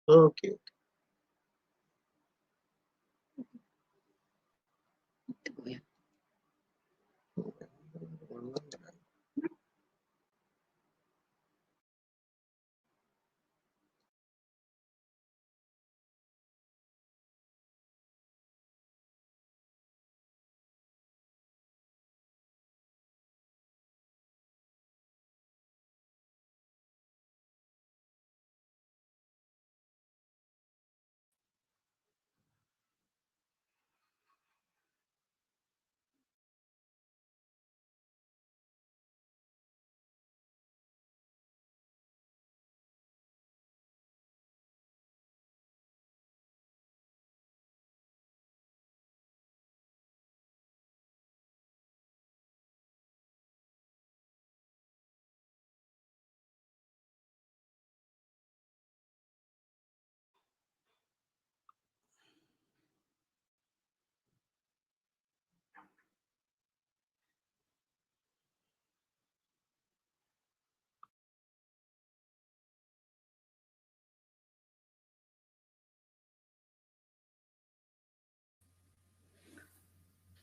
Okay.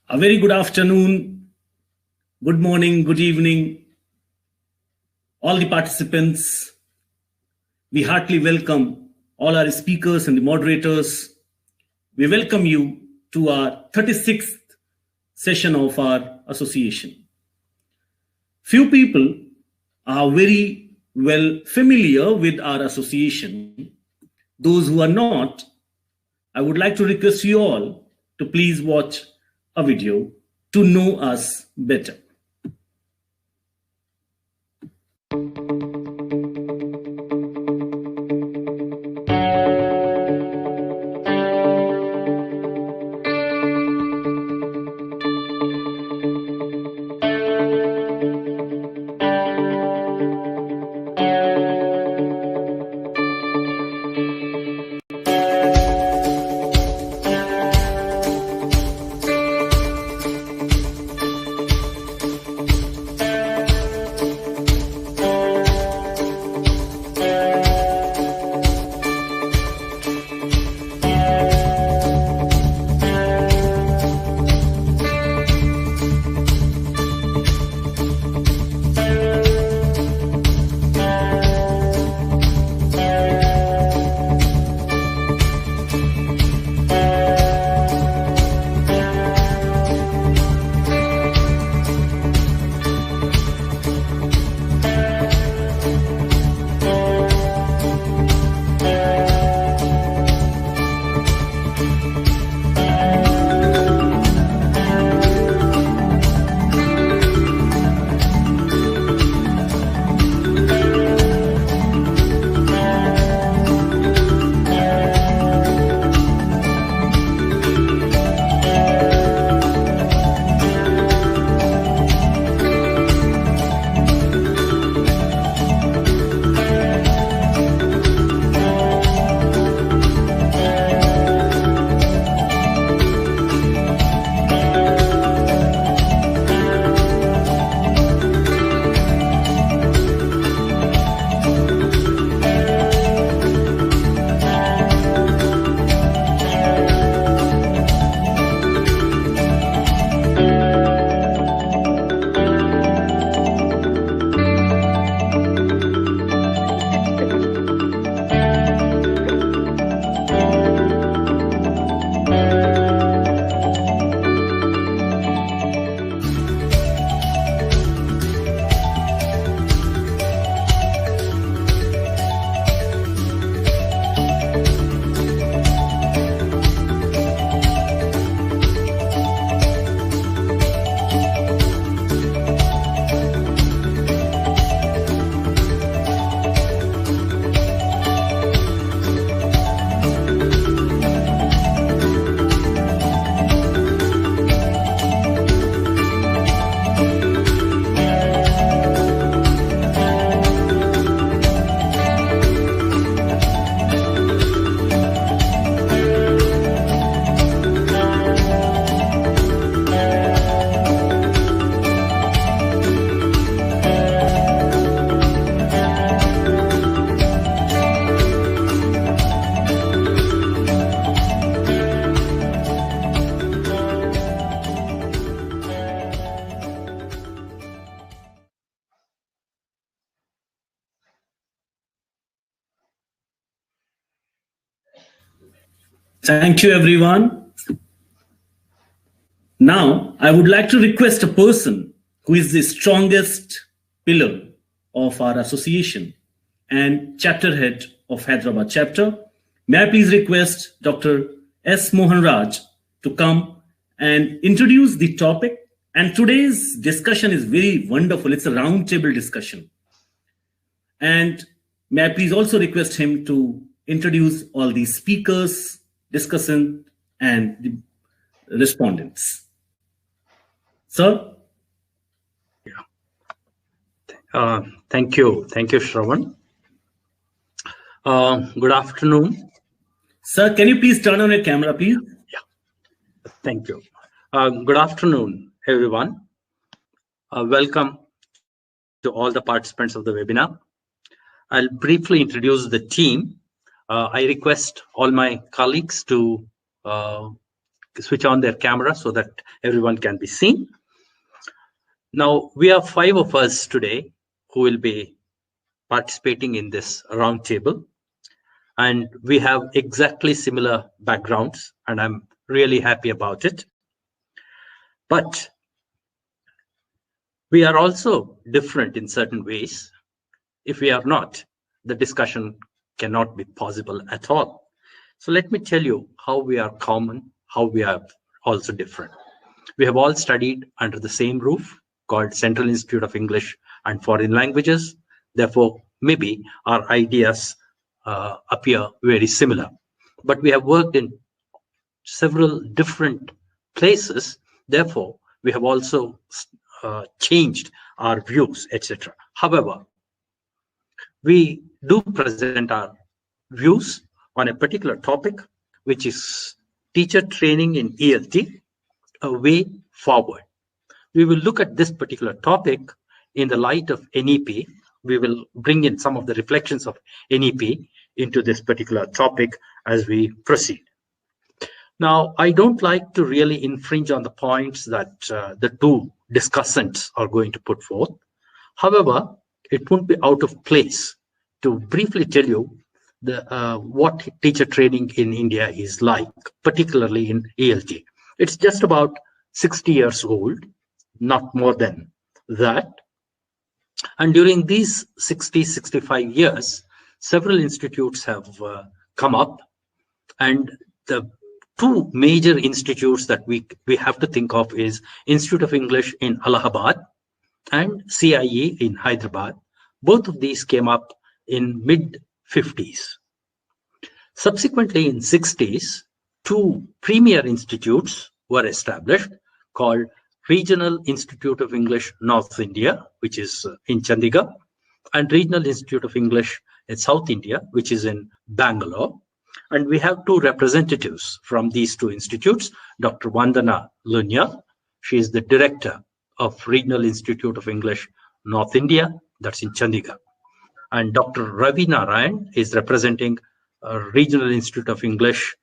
A very good afternoon, good morning, good evening, all the participants. We heartily welcome all our speakers and the moderators. We welcome you to our 36th session of our association. Few people are very well familiar with our association. Those who are not, I would like to request you all to please watch a video to know us better. Thank you, everyone. Now, I would like to request a person who is the strongest pillar of our association and chapter head of Hyderabad chapter. May I please request Dr. S. Mohanraj to come and introduce the topic. And today's discussion is very wonderful. It's a roundtable discussion. And may I please also request him to introduce all the speakers, discussant, and the respondents. Sir? Thank you, Shravan. Good afternoon. Sir, can you please turn on your camera, please? Yeah, thank you. Good afternoon, everyone. Welcome to all the participants of the webinar. I'll briefly introduce the team. I request all my colleagues to switch on their camera so that everyone can be seen. Now, we are 5 of us today who will be participating in this roundtable. And we have exactly similar backgrounds, and I'm really happy about it. But we are also different in certain ways. If we are not, the discussion cannot be possible at all. So let me tell you how we are common, how we are also different. We have all studied under the same roof called Central Institute of English and Foreign Languages. Therefore, maybe our ideas appear very similar. But we have worked in several different places. Therefore, we have also changed our views, etc. However, we do present our views on a particular topic, which is teacher training in ELT, a way forward. We will look at this particular topic in the light of NEP. We will bring in some of the reflections of NEP into this particular topic as we proceed. Now, I don't like to really infringe on the points that the two discussants are going to put forth. However, it won't be out of place to briefly tell you what teacher training in India is like, particularly in ELT. It's just about 60 years old, not more than that. And during these 65 years, several institutes have come up. And the two major institutes that we have to think of is Institute of English in Allahabad and CIE in Hyderabad. Both of these came up in mid-50s. Subsequently, in 60s, two premier institutes were established called Regional Institute of English North India, which is in Chandigarh, and Regional Institute of English in South India, which is in Bangalore. And we have two representatives from these two institutes, Dr. Vandana. She is the director of Regional Institute of English North India, that's in Chandigarh. And Dr. Ravi is representing Regional Institute of English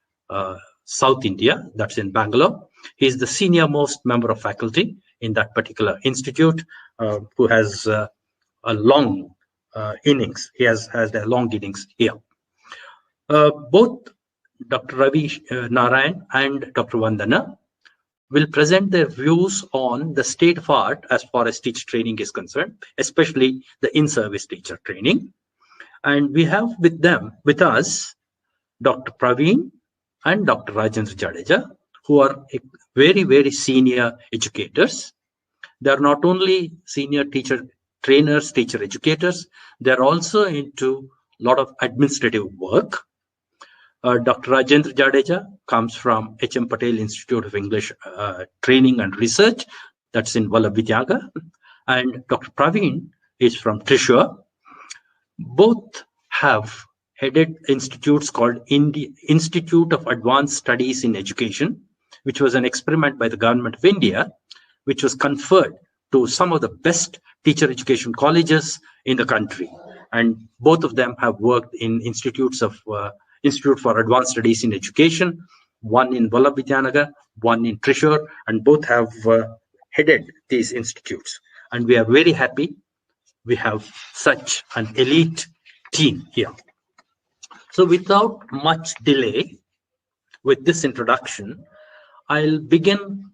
South India, that's in Bangalore. He is the senior most member of faculty in that particular institute, who has a long innings. He has a long innings here. Both Dr. Ravi Narayan and Dr. Vandana will present their views on the state of art as far as teacher training is concerned, especially the in-service teacher training. And we have with us, Dr. Praveen and Dr. Rajendra Jadeja, who are very, very senior educators. They are not only senior teacher trainers, teacher educators, they're also into a lot of administrative work. Dr. Rajendra Jadeja comes from H.M. Patel Institute of English Training and Research, that's in Vallabhidyaga. And Dr. Praveen is from Trishur. Both have headed institutes called Institute of Advanced Studies in Education, which was an experiment by the government of India, which was conferred to some of the best teacher education colleges in the country. And both of them have worked in institutes of Institute for Advanced Studies in Education, one in Vallabhidyaga, one in Trishur, and both have headed these institutes. And we are very happy we have such an elite team here. So without much delay, with this introduction, I'll begin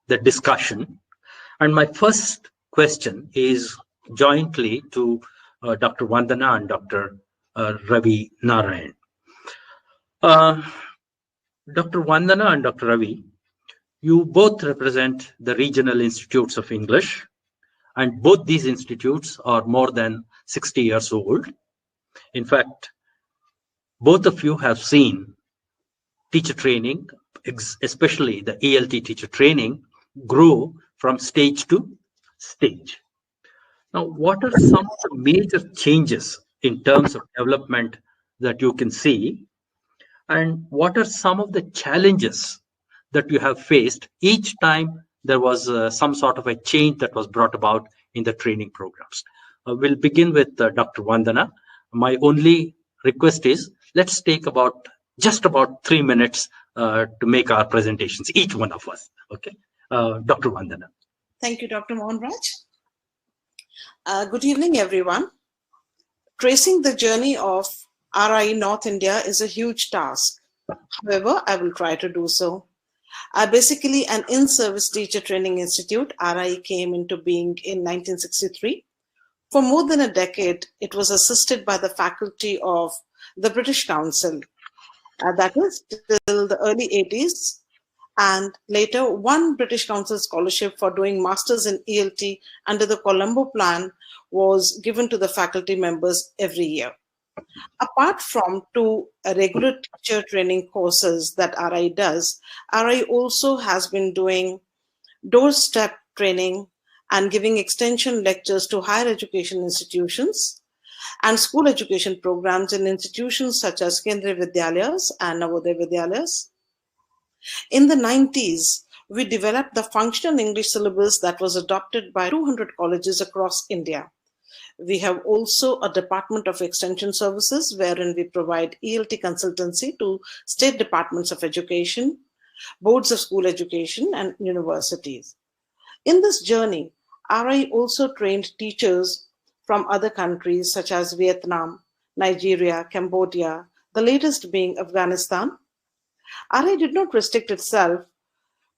the discussion. And my first question is jointly to Dr. Vandana and Dr. Ravi Narayan. Dr. Vandana and Dr. Ravi, you both represent the regional institutes of English, and both these institutes are more than 60 years old. In fact, both of you have seen teacher training, especially the ELT teacher training, grow from stage to stage. Now, what are some of the major changes in terms of development that you can see? And what are some of the challenges that you have faced each time there was some sort of a change that was brought about in the training programs? We'll begin with Dr. Vandana. My only request is let's take just about 3 minutes to make our presentations, each one of us. Okay, Dr. Vandana. Thank you, Dr. Mohanraj. Good evening, everyone. Tracing the journey of RI North India is a huge task. However, I will try to do so. Basically, an in-service teacher training institute, RI came into being in 1963. For more than a decade, it was assisted by the faculty of the British Council. That is till the early 80s. And later, one British Council scholarship for doing masters in ELT under the Colombo plan was given to the faculty members every year. Apart from two regular teacher training courses that RI does, RI also has been doing doorstep training and giving extension lectures to higher education institutions and school education programs in institutions such as Kendriya Vidyalayas and Navodaya Vidyalayas. In the 90s, we developed the functional English syllabus that was adopted by 200 colleges across India. We have also a Department of Extension Services wherein we provide ELT consultancy to state departments of education, boards of school education, and universities. In this journey, RI also trained teachers from other countries such as Vietnam, Nigeria, Cambodia, the latest being Afghanistan. RI did not restrict itself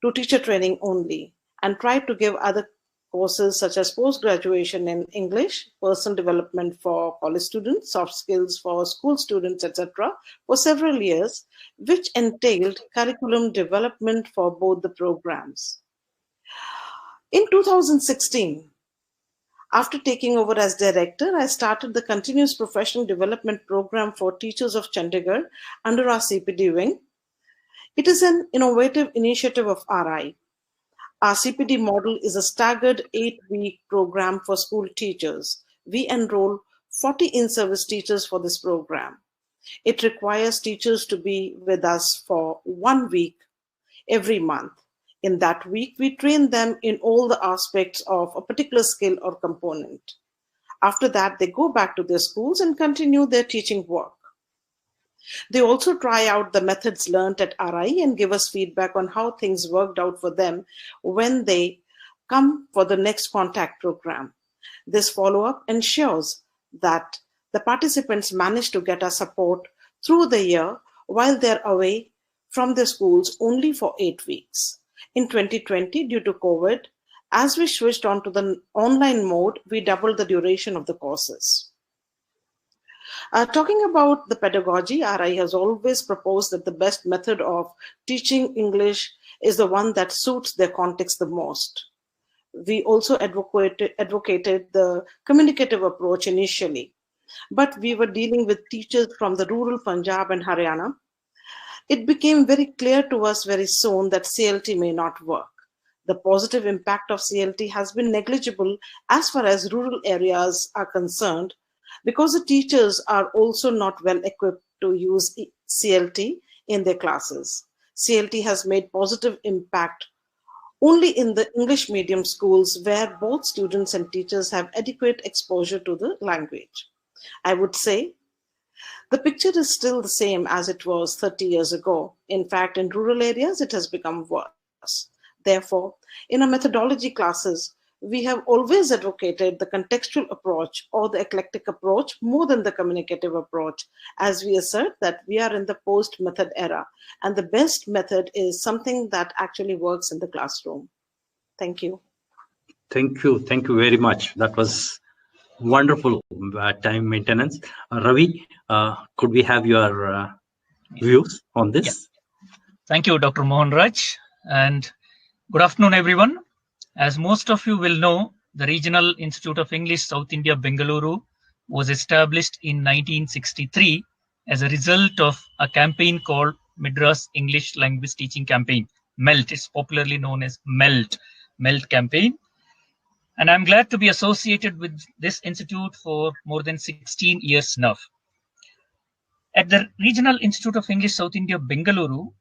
to teacher training only and tried to give other courses such as post-graduation in English, personal development for college students, soft skills for school students, etc. for several years, which entailed curriculum development for both the programs. In 2016, after taking over as director, I started the Continuous Professional Development Program for Teachers of Chandigarh under our CPD wing. It is an innovative initiative of RI. Our CPD model is a staggered 8-week program for school teachers. We enroll 40 in-service teachers for this program. It requires teachers to be with us for 1 week every month. In that week, we train them in all the aspects of a particular skill or component. After that, they go back to their schools and continue their teaching work. They also try out the methods learned at RI and give us feedback on how things worked out for them when they come for the next contact program. This follow-up ensures that the participants manage to get our support through the year while they're away from their schools only for 8 weeks. In 2020, due to COVID, as we switched on to the online mode, we doubled the duration of the courses. Talking about the pedagogy, RI has always proposed that the best method of teaching English is the one that suits their context the most. We also advocated the communicative approach initially, but we were dealing with teachers from the rural Punjab and Haryana. It became very clear to us very soon that CLT may not work. The positive impact of CLT has been negligible as far as rural areas are concerned, because the teachers are also not well equipped to use CLT in their classes. CLT has made positive impact only in the English medium schools where both students and teachers have adequate exposure to the language. I would say the picture is still the same as it was 30 years ago. In fact, in rural areas, it has become worse. Therefore, in our methodology classes, We have always advocated the contextual approach or the eclectic approach more than the communicative approach, as we assert that we are in the post-method era, and the best method is something that actually works in the classroom. Thank you. Thank you. Thank you very much. That was wonderful time maintenance. Ravi, could we have your views on this? Yeah. Thank you, Dr. Mohanraj, and good afternoon, everyone. As most of you will know, the Regional Institute of English South India, Bengaluru, was established in 1963 as a result of a campaign called Madras English Language Teaching Campaign, MELT. It's popularly known as MELT campaign. And I'm glad to be associated with this institute for more than 16 years now. At the Regional Institute of English South India, Bengaluru,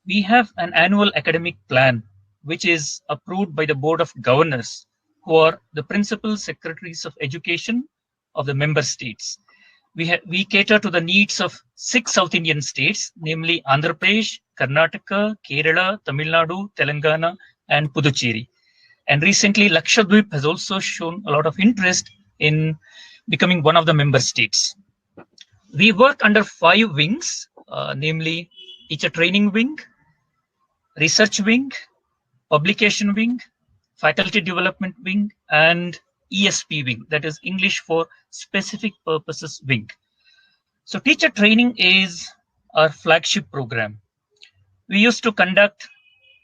we have an annual academic plan, which is approved by the Board of Governors, who are the principal secretaries of education of the member states. We cater to the needs of 6 South Indian states, namely Andhra Pradesh, Karnataka, Kerala, Tamil Nadu, Telangana, and Puducherry. And recently, Lakshadweep has also shown a lot of interest in becoming one of the member states. We work under 5 wings, namely Teacher Training Wing, Research Wing, Publication Wing, Faculty Development Wing, and ESP Wing, that is English for Specific Purposes Wing. So teacher training is our flagship program. We used to conduct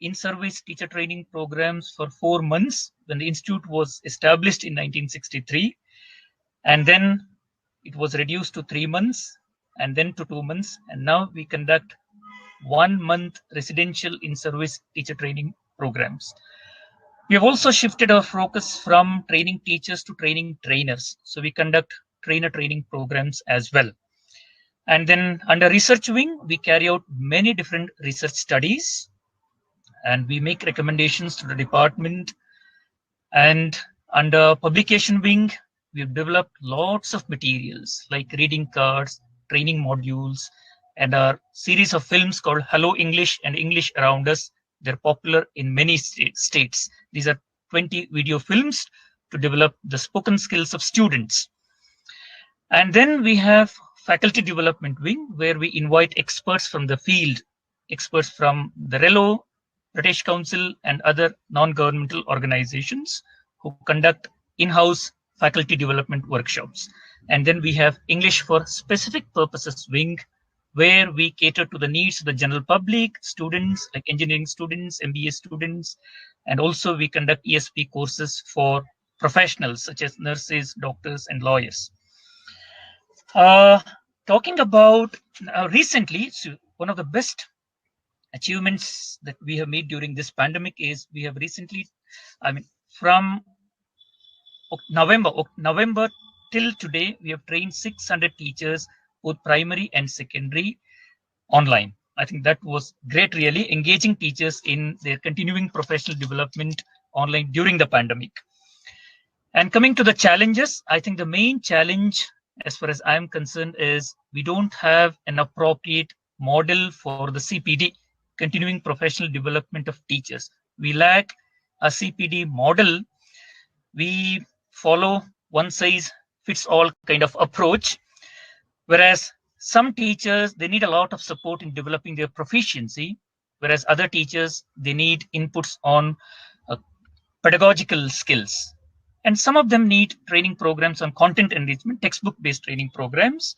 in-service teacher training programs for 4 months when the institute was established in 1963, and then it was reduced to 3 months and then to 2 months, and now we conduct 1 month residential in-service teacher training programs. We have also shifted our focus from training teachers to training trainers. So we conduct trainer training programs as well. And then under research wing, we carry out many different research studies and we make recommendations to the department. And under publication wing, we've developed lots of materials like reading cards, training modules, and our series of films called Hello English and English Around Us. They're popular in many states. These are 20 video films to develop the spoken skills of students. And then we have faculty development wing, where we invite experts from the field, experts from the RELO, British Council, and other non-governmental organizations who conduct in-house faculty development workshops. And then we have English for Specific Purposes wing, where we cater to the needs of the general public, students like engineering students, MBA students, and also we conduct ESP courses for professionals such as nurses, doctors, and lawyers. Talking about recently, so one of the best achievements that we have made during this pandemic is we have recently, from November till today, we have trained 600 teachers, both primary and secondary, online. I think that was great, really, engaging teachers in their continuing professional development online during the pandemic. And coming to the challenges, I think the main challenge, as far as I'm concerned, is we don't have an appropriate model for the CPD, continuing professional development of teachers. We lack a CPD model. We follow one size fits all kind of approach, whereas some teachers, they need a lot of support in developing their proficiency, whereas other teachers, they need inputs on pedagogical skills. And some of them need training programs on content enrichment, textbook-based training programs,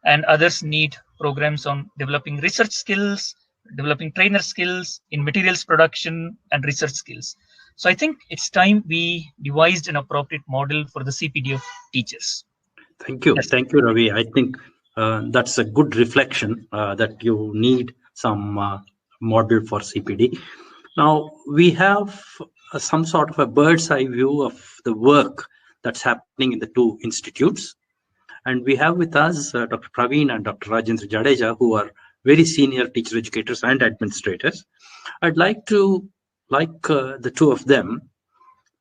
and others need programs on developing research skills, developing trainer skills in materials production and research skills. So I think it's time we devised an appropriate model for the CPD of teachers. Thank you. Thank you, Ravi. I think that's a good reflection that you need some model for CPD. Now, we have some sort of a bird's eye view of the work that's happening in the 2 institutes. And we have with us Dr. Praveen and Dr. Rajendra Jadeja, who are very senior teacher educators and administrators. I'd like the 2 of them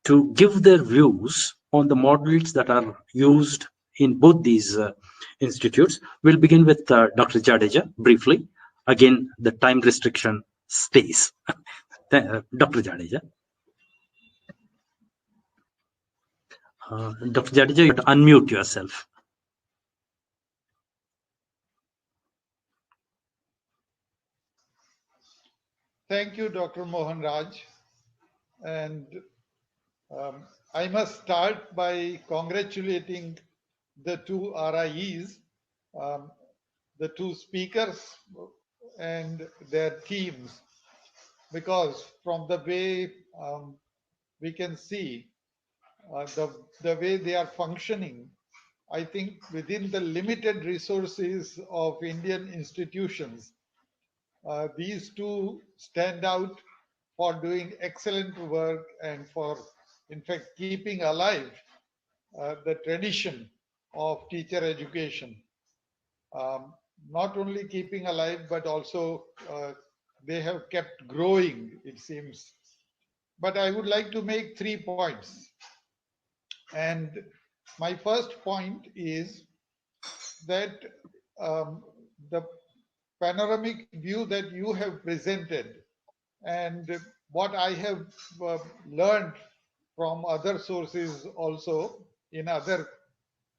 to give their views on the models that are used in both these institutes. We'll begin with Dr. Jadeja briefly. Again, the time restriction stays. Dr. Jadeja. Dr. Jadeja, you have to unmute yourself. Thank you, Dr. Mohanraj. And I must start by congratulating the two RIEs, the two speakers and their teams, because from the way we can see the way they are functioning, I think within the limited resources of Indian institutions, these two stand out for doing excellent work and for, in fact, keeping alive the tradition of teacher education. Not only keeping alive, but also they have kept growing, it seems. But I would like to make 3 points. And my first point is that the panoramic view that you have presented and what I have learned from other sources also in other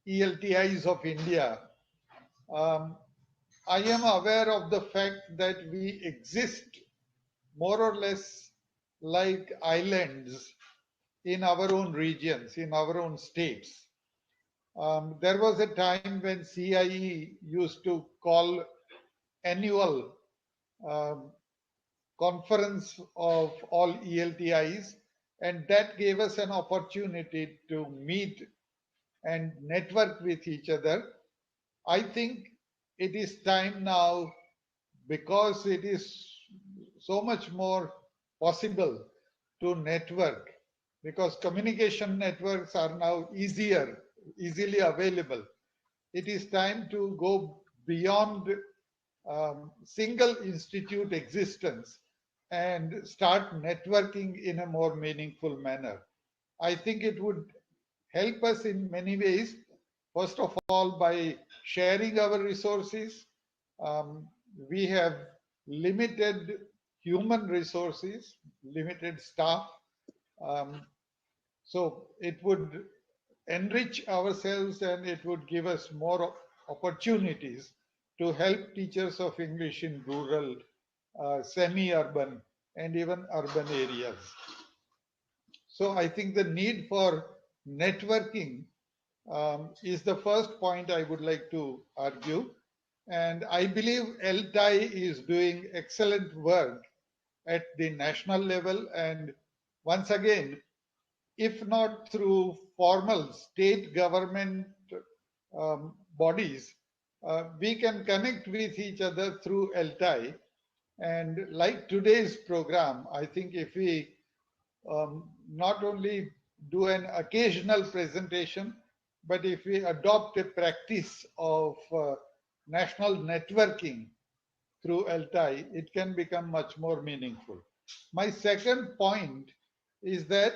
ELTIs of India, I am aware of the fact that we exist more or less like islands in our own regions, in our own states. There was a time when CIE used to call annual conference of all ELTIs, and that gave us an opportunity to meet and network with each other. I think it is time now, because it is so much more possible to network, because communication networks are now easily available. It is time to go beyond single institute existence and start networking in a more meaningful manner. I think it would help us in many ways. First of all, by sharing our resources. We have limited human resources, limited staff. So it would enrich ourselves and it would give us more opportunities to help teachers of English in rural, semi-urban, and even urban areas. So I think the need for networking is the first point I would like to argue. And I believe ELTAI is doing excellent work at the national level. And once again, if not through formal state government bodies, we can connect with each other through ELTAI. And like today's program, I think if we not only do an occasional presentation, but if we adopt a practice of national networking through ELTAI, it can become much more meaningful. My second point is that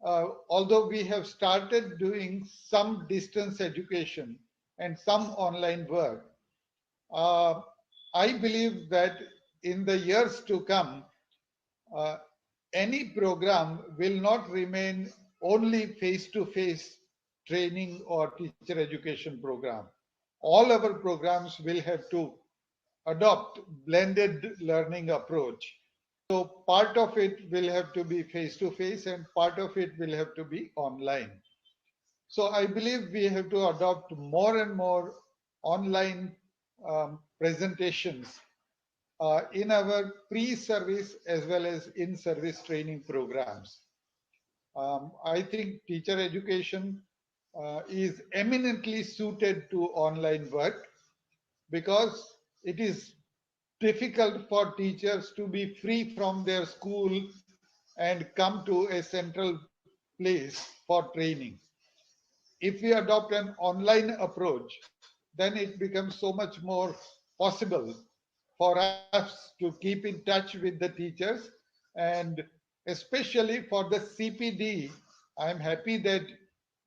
although we have started doing some distance education and some online work, I believe that in the years to come, any program will not remain only face-to-face training or teacher education program. All our programs will have to adopt blended learning approach. So part of it will have to be face-to-face and part of it will have to be online. So I believe we have to adopt more and more online presentations in our pre-service as well as in-service training programs. I think teacher education is eminently suited to online work because it is difficult for teachers to be free from their school and come to a central place for training. If we adopt an online approach, then it becomes so much more possible for us to keep in touch with the teachers, and especially for the CPD. I'm happy that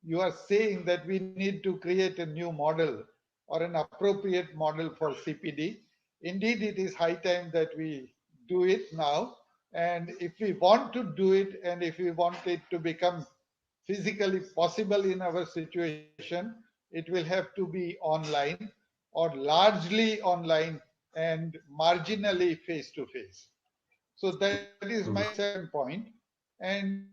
you are saying that we need to create a new model or an appropriate model for CPD. Indeed, it is high time that we do it now. And if we want to do it and if we want it to become physically possible in our situation, it will have to be online or largely online and marginally face to face. So that is my second point. And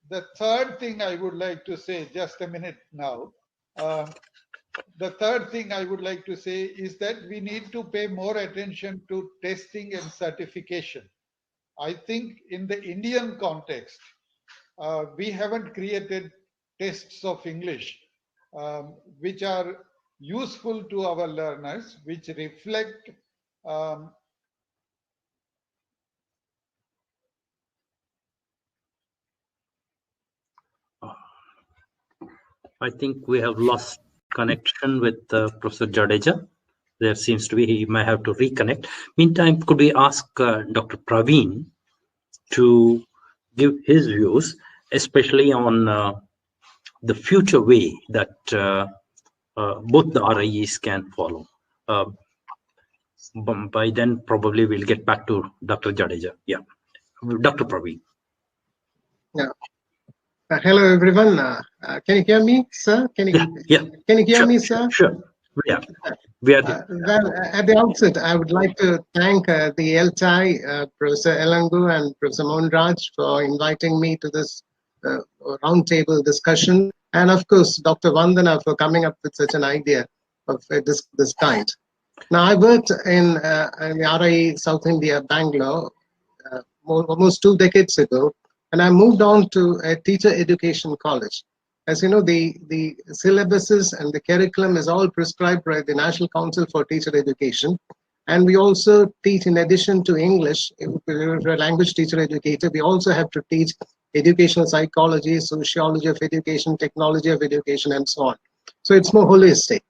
the third thing I would like to say, just a minute now, the third thing I would like to say is that we need to pay more attention to testing and certification. I think in the Indian context, we haven't created tests of English which are useful to our learners, which reflect I think we have lost connection with Professor Jadeja. There seems to be, he may have to reconnect. Meantime, could we ask Dr. Praveen to give his views, especially on the future way that both the RIEs can follow. By then, probably we'll get back to Dr. Jadeja. Yeah, Dr. Praveen. Yeah. Hello, everyone. Can you hear me, sir? Can you hear me, sir? Sure. Yeah. We are well, at the outset, I would like to thank the ELTAI, Professor Elangu and Professor Mohanraj for inviting me to this roundtable discussion, and of course, Dr. Vandana for coming up with such an idea of this kind. Now, I worked in the RIE South India, Bangalore, almost 2 decades ago, and I moved on to a teacher education college. As you know, the syllabuses and the curriculum is all prescribed by the National Council for Teacher Education. And we also teach, in addition to English, if you're a language teacher educator, we also have to teach educational psychology, sociology of education, technology of education, and so on. So it's more holistic.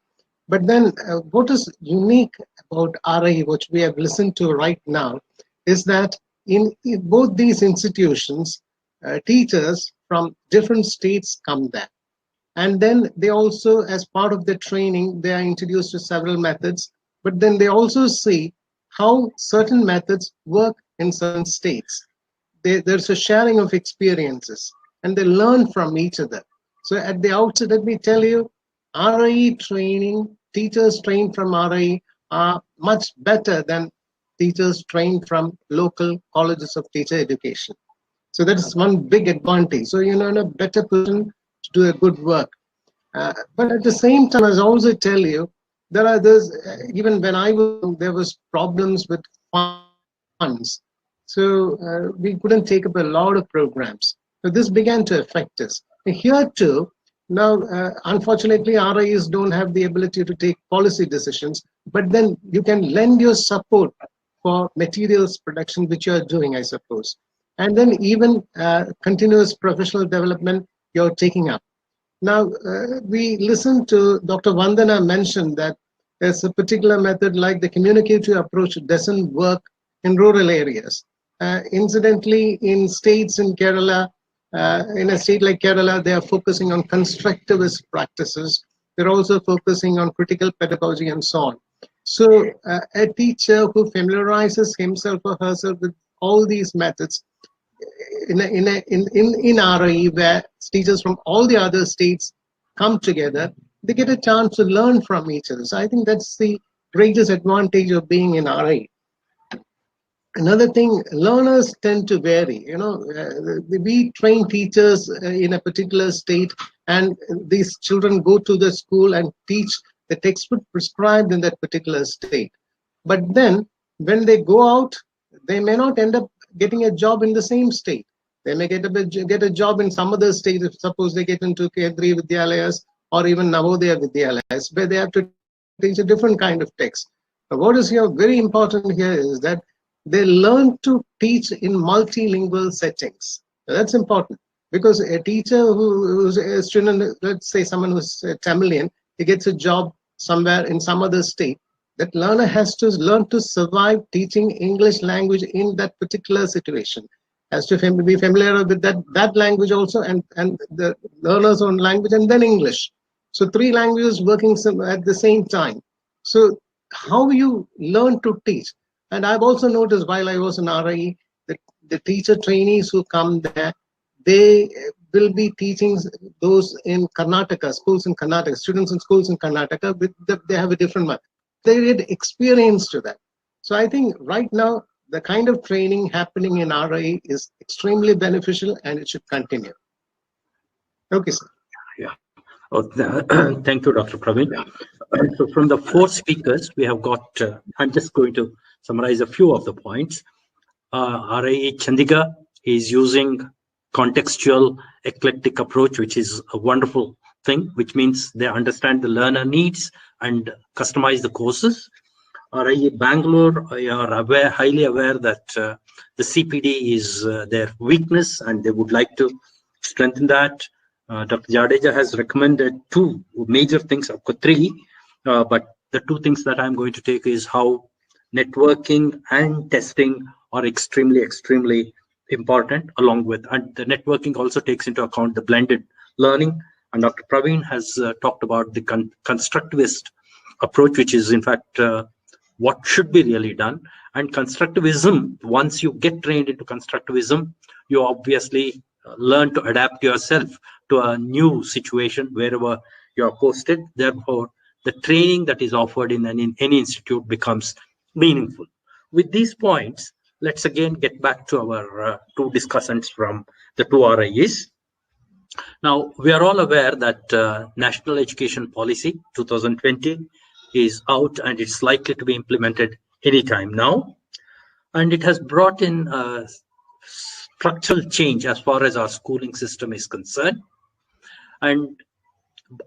But then what is unique about RIE, which we have listened to right now, is that in both these institutions, teachers from different states come there. And then they also, as part of the training, they are introduced to several methods, but then they also see how certain methods work in certain states. There's a sharing of experiences, and they learn from each other. So at the outset, let me tell you, RIE training, teachers trained from RIE are much better than teachers trained from local colleges of teacher education. So that is one big advantage. So you're in a better position to do a good work. But at the same time, as I also tell you, there are those, even when I was, there was problems with funds. So we couldn't take up a lot of programs. So this began to affect us. Here too, now, unfortunately, RIEs don't have the ability to take policy decisions, but then you can lend your support for materials production, which you are doing, I suppose. And then even continuous professional development you're taking up. Now, we listened to Dr. Vandana mention that there's a particular method like the communicative approach doesn't work in rural areas. Incidentally, in states in Kerala, in a state like Kerala, they are focusing on constructivist practices. They're also focusing on critical pedagogy and so on. So a teacher who familiarizes himself or herself with all these methods in RIE, where teachers from all the other states come together, they get a chance to learn from each other. So I think that's the greatest advantage of being in RIE. Another thing, learners tend to vary. You know, we train teachers in a particular state, and these children go to the school and teach the textbook prescribed in that particular state. But then, when they go out, they may not end up getting a job in the same state. They may get a job in some other state. If suppose they get into Kendriya Vidyalayas or even Navodaya Vidyalayas, where they have to teach a different kind of text. But what is here very important here is that they learn to teach in multilingual settings. Now, that's important, because a teacher who's a student, let's say someone who's a Tamilian, he gets a job somewhere in some other state. That learner has to learn to survive teaching English language in that particular situation. Has to be familiar with that language also, and the learner's own language, and then English. So 3 languages working at the same time. So how you learn to teach. And I've also noticed while I was in RIE that the teacher trainees who come there, they will be teaching those in Karnataka, schools in Karnataka, students in schools in Karnataka, they have a different method. They get experience to that. So I think right now, the kind of training happening in RI is extremely beneficial and it should continue. Okay, sir. Yeah. Oh, thank you, Dr. Praveen. So from the four speakers, we have got, I'm just going to summarize a few of the points. RIE Chandigarh is using contextual eclectic approach, which is a wonderful thing, which means they understand the learner needs and customize the courses. RIE Bangalore are highly aware that the CPD is their weakness and they would like to strengthen that. Dr. Jadeja has recommended two major things, three, but the two things that I'm going to take is how networking and testing are extremely important, along with, and the networking also takes into account the blended learning. And Dr. Praveen has talked about the constructivist approach, which is in fact what should be really done. And constructivism, once you get trained into constructivism, you obviously learn to adapt yourself to a new situation wherever you are posted. Therefore, the training that is offered in any institute becomes meaningful. With these points, let's again get back to our two discussants from the two RIEs. Now, we are all aware that National Education Policy 2020 is out and it's likely to be implemented anytime now. And it has brought in structural change as far as our schooling system is concerned. And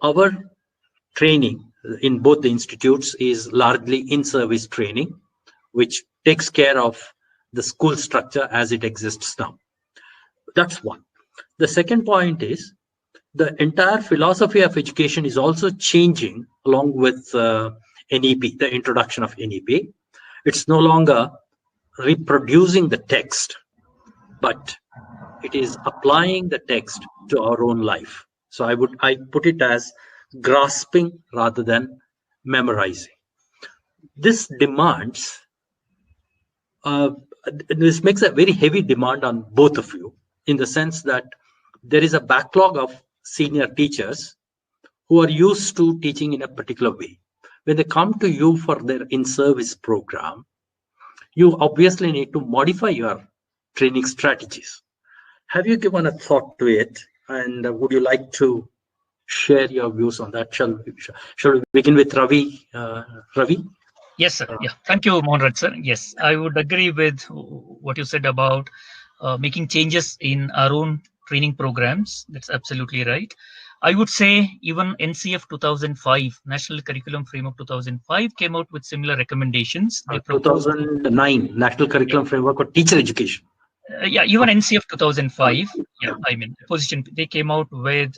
our training in both the institutes is largely in-service training, which takes care of the school structure as it exists now. That's one. The second point is the entire philosophy of education is also changing along with NEP, the introduction of NEP. It's no longer reproducing the text, but it is applying the text to our own life. So I put it as grasping rather than memorizing. This demands, this makes a very heavy demand on both of you, in the sense that there is a backlog of senior teachers who are used to teaching in a particular way. When they come to you for their in-service program, you obviously need to modify your training strategies. Have you given a thought to it? And would you like to share your views on that? Shall we begin with Ravi? Ravi? Yes, sir. Yeah. Thank you, Mohanraj, sir. Yes, I would agree with what you said about making changes in our own training programs. That's absolutely right. I would say even NCF 2005, National Curriculum Framework 2005, came out with similar recommendations. They 2009, National Curriculum Framework for Teacher Education. Yeah, even NCF 2005, yeah, I mean, position, they came out with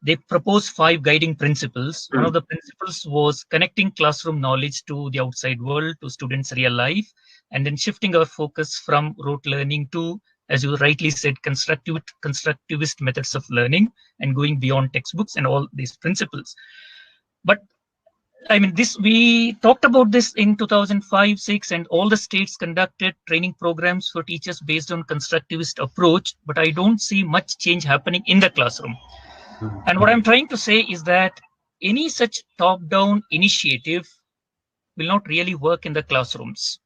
they proposed 5 guiding principles. One of the principles was connecting classroom knowledge to the outside world, to students' real life, and then shifting our focus from rote learning to, as you rightly said, constructivist methods of learning, and going beyond textbooks and all these principles. But I mean, we talked about this in 2005-06, and all the states conducted training programs for teachers based on constructivist approach, but I don't see much change happening in the classroom. And what I'm trying to say is that any such top-down initiative will not really work in the classrooms.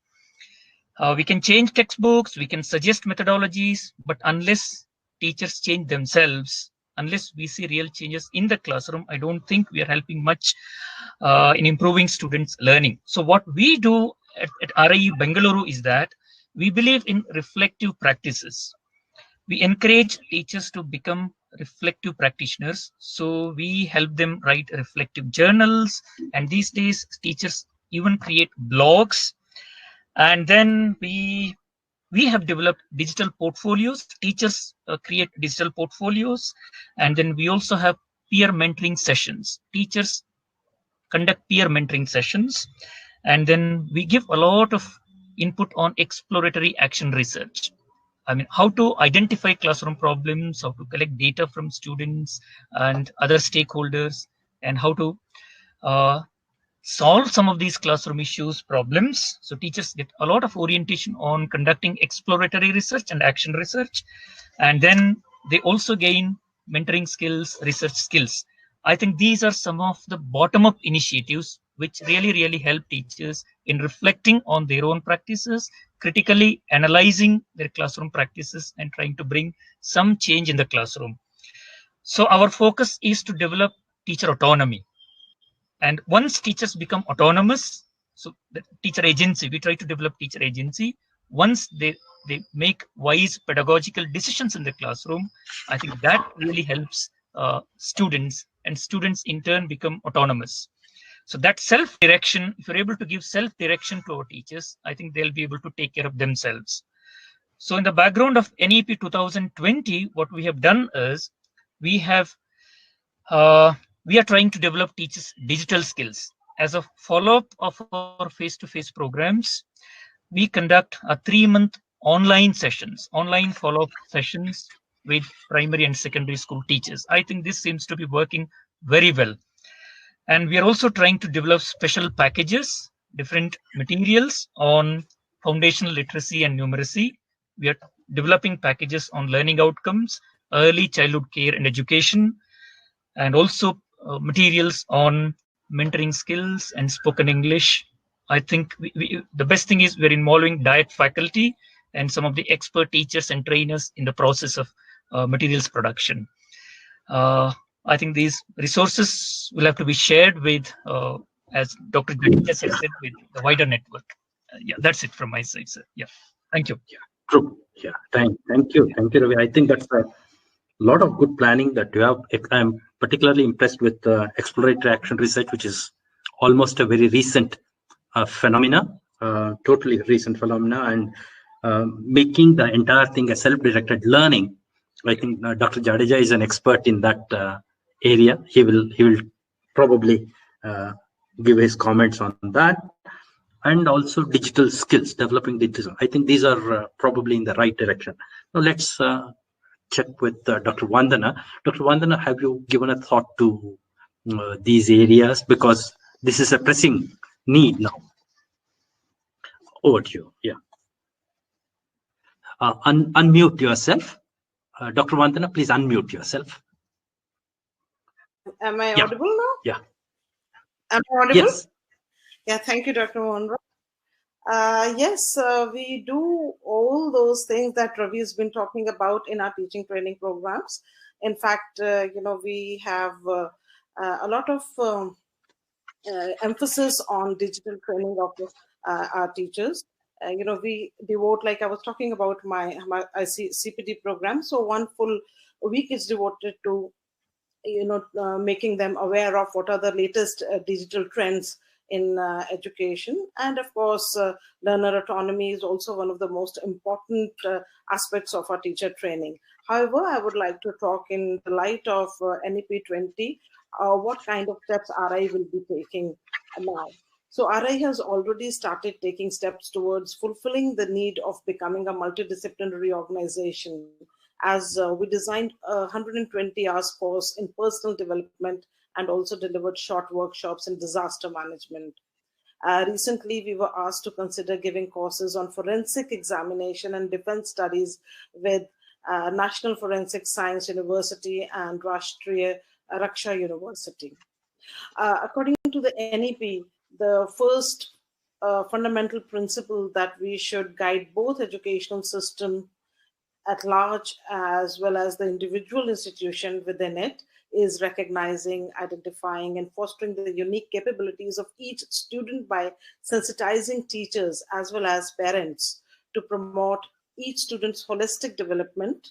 We can change textbooks, we can suggest methodologies, but unless teachers change themselves, unless we see real changes in the classroom, I don't think we are helping much in improving students' learning. So what we do at RIE Bengaluru is that we believe in reflective practices. We encourage teachers to become reflective practitioners. So we help them write reflective journals. And these days, teachers even create blogs. And then we have developed digital portfolios. Teachers create digital portfolios. And then we also have peer mentoring sessions. Teachers conduct peer mentoring sessions. And then we give a lot of input on exploratory action research. I mean, how to identify classroom problems, how to collect data from students and other stakeholders, and how to solve some of these classroom issues, problems. So teachers get a lot of orientation on conducting exploratory research and action research. And then They also gain mentoring skills, research skills. I think these are some of the bottom-up initiatives which really help teachers in reflecting on their own practices, critically analyzing their classroom practices, and trying to bring some change in the classroom. So our focus is to develop teacher autonomy. And once teachers become autonomous, so the teacher agency, we try to develop teacher agency. Once they make wise pedagogical decisions in the classroom, I think that really helps students, and students in turn become autonomous. So that self-direction, if you're able to give self-direction to our teachers, I think they'll be able to take care of themselves. So in the background of NEP 2020, what we have done is we are trying to develop teachers' digital skills. As a follow-up of our face-to-face programs, we conduct a 3-month online follow-up sessions with primary and secondary school teachers. I think this seems to be working very well. And we are also trying to develop special packages, different materials on foundational literacy and numeracy. We are developing packages on learning outcomes, early childhood care and education, and also materials on mentoring skills and spoken English. I think the best thing is we're involving DIET faculty and some of the expert teachers and trainers in the process of materials production. I think these resources will have to be shared with, as Dr. Jadeja said, with the wider network. Yeah, that's it from my side, sir. Yeah, thank you. Yeah, true. Yeah, thank you, Ravi. I think that's a lot of good planning that you have. I'm particularly impressed with exploratory action research, which is almost a very recent phenomena, totally recent phenomena, and making the entire thing a self-directed learning. I think Dr. Jadeja is an expert in that area. He will probably give his comments on that. And also digital skills, developing digital. I think these are probably in the right direction. Now let's check with Dr. Vandana. Dr. Vandana, have you given a thought to these areas? Because this is a pressing need now. Over to you. Yeah. Unmute yourself. Dr. Vandana, please unmute yourself. Am I audible now? Yeah. Am I audible? Yes. Yeah, thank you, Dr. Mohanraj. Yes, we do all those things that Ravi has been talking about in our teaching training programs. In fact, we have a lot of emphasis on digital training of our teachers. We devote, like I was talking about my CPD program. So one full week is devoted to, making them aware of what are the latest digital trends in education. And of course, learner autonomy is also one of the most important aspects of our teacher training. However, I would like to talk in the light of NEP 20, what kind of steps RI will be taking now. So RI has already started taking steps towards fulfilling the need of becoming a multidisciplinary organization, as we designed a 120 hours course in personal development and also delivered short workshops in disaster management. Recently, we were asked to consider giving courses on forensic examination and defense studies with National Forensic Science University and Rashtriya Raksha University. According to the NEP, the first fundamental principle that we should guide both educational system at large as well as the individual institution within it is recognizing, identifying, and fostering the unique capabilities of each student by sensitizing teachers as well as parents to promote each student's holistic development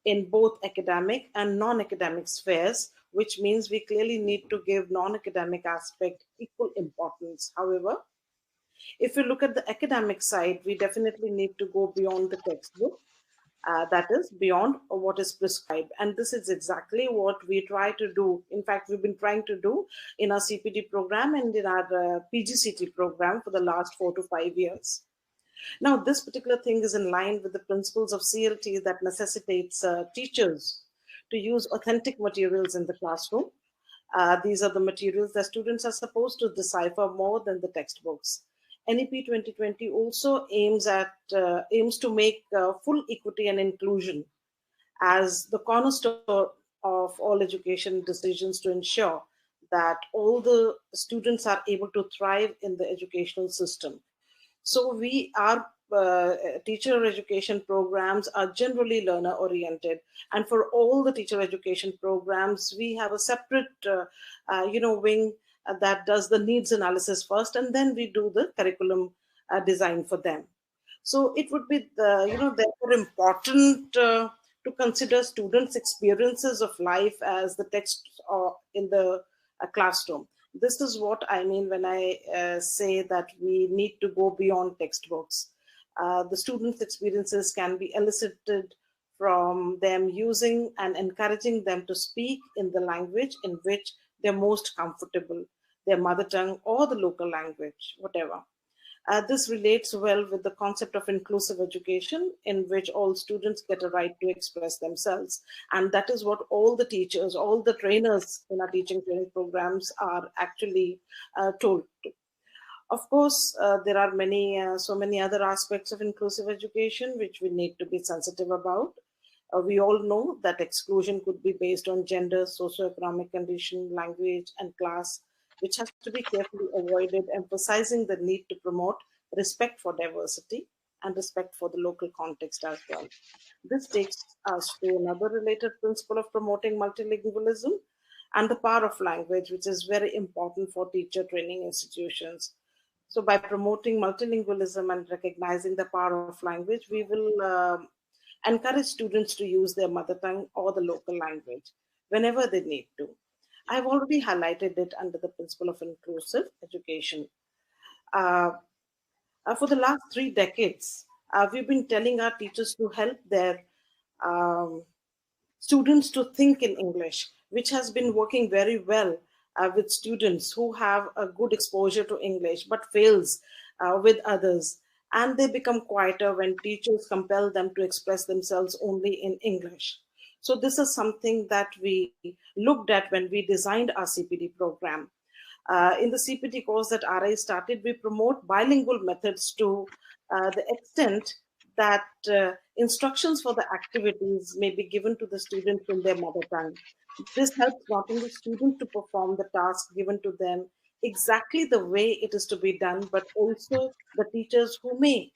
in both academic and non-academic spheres, which means we clearly need to give non-academic aspect equal importance. However, if you look at the academic side, we definitely need to go beyond the textbook. That is beyond what is prescribed. And this is exactly what we try to do. In fact, we've been trying to do in our CPD program and in our PGCT program for the last 4 to 5 years. Now, this particular thing is in line with the principles of CLT that necessitates teachers to use authentic materials in the classroom. These are the materials that students are supposed to decipher more than the textbooks. NEP 2020 also aims to make full equity and inclusion as the cornerstone of all education decisions to ensure that all the students are able to thrive in the educational system. So our teacher education programs are generally learner oriented, and for all the teacher education programs, we have a separate wing that does the needs analysis first, and then we do the curriculum design for them. So it would be therefore important to consider students' experiences of life as the text in the classroom. This is what I mean when I say that we need to go beyond textbooks. The students' experiences can be elicited from them using and encouraging them to speak in the language in which they're most comfortable, their mother tongue or the local language, whatever. This relates well with the concept of inclusive education, in which all students get a right to express themselves. And that is what all the teachers, all the trainers in our teaching training programs are actually told to. Of course, there are so many other aspects of inclusive education which we need to be sensitive about. We all know that exclusion could be based on gender, socioeconomic condition, language, and class, which has to be carefully avoided, emphasizing the need to promote respect for diversity and respect for the local context as well. This takes us to another related principle of promoting multilingualism and the power of language, which is very important for teacher training institutions. So by promoting multilingualism and recognizing the power of language, we will encourage students to use their mother tongue or the local language whenever they need to. I've already highlighted it under the principle of inclusive education. For the last 3 decades, we've been telling our teachers to help their students to think in English, which has been working very well with students who have a good exposure to English but fails with others. And they become quieter when teachers compel them to express themselves only in English. So this is something that we looked at when we designed our CPD program. In the CPD course that RI started, we promote bilingual methods to the extent that instructions for the activities may be given to the students in their mother tongue. This helps not only students to perform the task given to them exactly the way it is to be done, but also the teachers who may,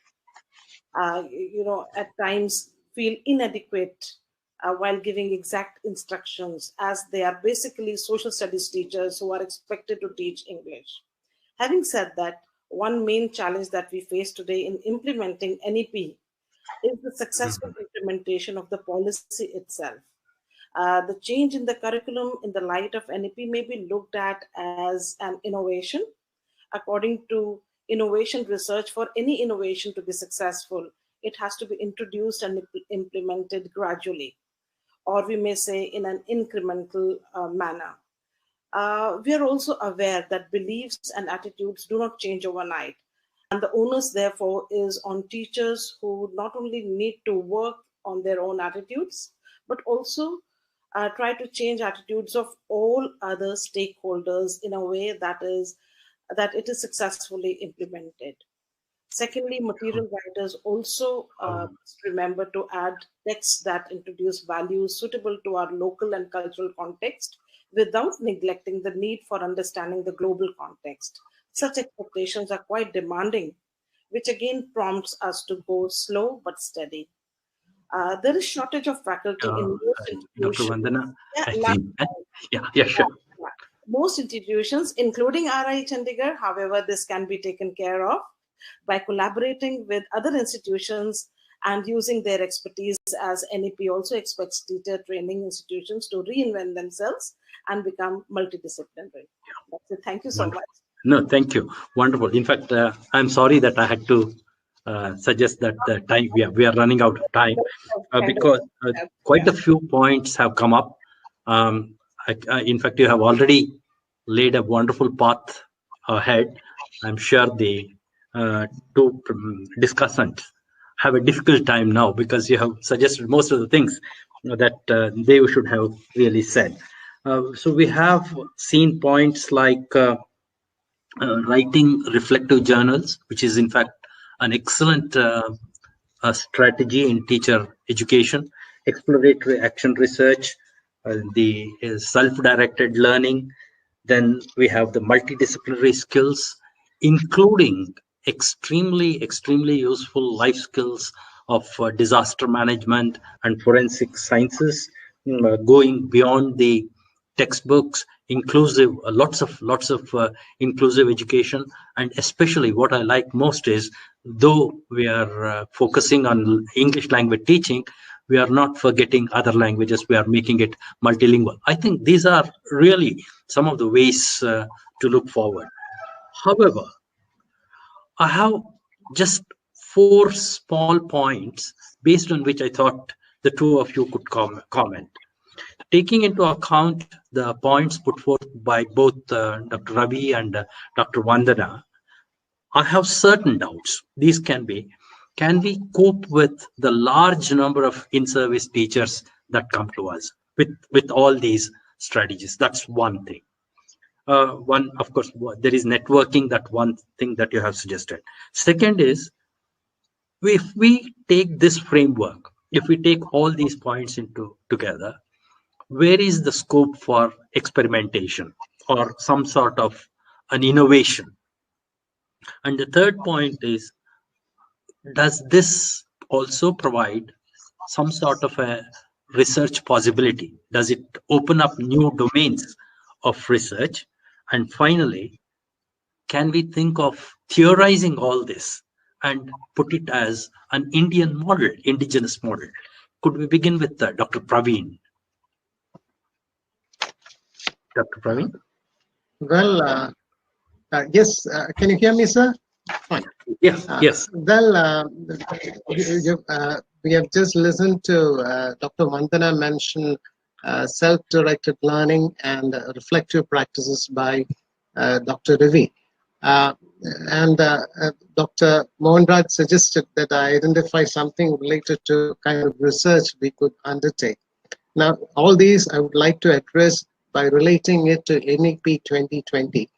at times feel inadequate while giving exact instructions, as they are basically social studies teachers who are expected to teach English. Having said that, one main challenge that we face today in implementing NEP is the successful implementation of the policy itself. The change in the curriculum in the light of NEP may be looked at as an innovation. According to innovation research, for any innovation to be successful, it has to be introduced and implemented gradually, or we may say in an incremental manner. We are also aware that beliefs and attitudes do not change overnight. And the onus, therefore, is on teachers who not only need to work on their own attitudes, but also try to change attitudes of all other stakeholders in a way that it is successfully implemented. Secondly, material writers also remember to add texts that introduce values suitable to our local and cultural context without neglecting the need for understanding the global context. Such expectations are quite demanding, which again prompts us to go slow but steady. There is shortage of faculty in most institutions. Dr. Vandana, sure. Most institutions, including RI Chandigarh, however, this can be taken care of by collaborating with other institutions and using their expertise, as NEP also expects teacher training institutions to reinvent themselves and become multidisciplinary. That's it. Thank you so much. No, thank you. Wonderful. In fact, I'm sorry that I had to suggest that the time we are running out of time because quite a few points have come up. In fact, you have already laid a wonderful path ahead. I'm sure the two discussants have a difficult time now because you have suggested most of the things that they should have really said. So we have seen points like writing reflective journals, which is in fact an excellent strategy in teacher education. exploratory action research, the self-directed learning. Then we have the multidisciplinary skills, including extremely useful life skills of disaster management and forensic sciences, going beyond the textbooks, inclusive, lots of inclusive education. And especially what I like most is, though we are focusing on English language teaching, we are not forgetting other languages. We are making it multilingual. I think these are really some of the ways to look forward. However, I have just 4 small points based on which I thought the two of you could comment. Taking into account the points put forth by both Dr. Ravi and Dr. Vandana, I have certain doubts. These can we cope with the large number of in-service teachers that come to us with all these strategies? That's one thing. One, of course, there is networking, that one thing that you have suggested. Second is, if we take this framework, if we take all these points together, where is the scope for experimentation or some sort of an innovation? And the third point is, does this also provide some sort of a research possibility? Does it open up new domains of research? And finally, can we think of theorizing all this and put it as an Indian model, indigenous model? Could we begin with Dr. Praveen? Dr. Praveen? Well, yes, can you hear me, sir? Fine. Yes, yes. Well, we have just listened to Dr. Vandana mention self-directed learning and reflective practices by Dr. Ravi. And Dr. Mohanraj suggested that I identify something related to kind of research we could undertake. Now, all these I would like to address by relating it to NEP 2020.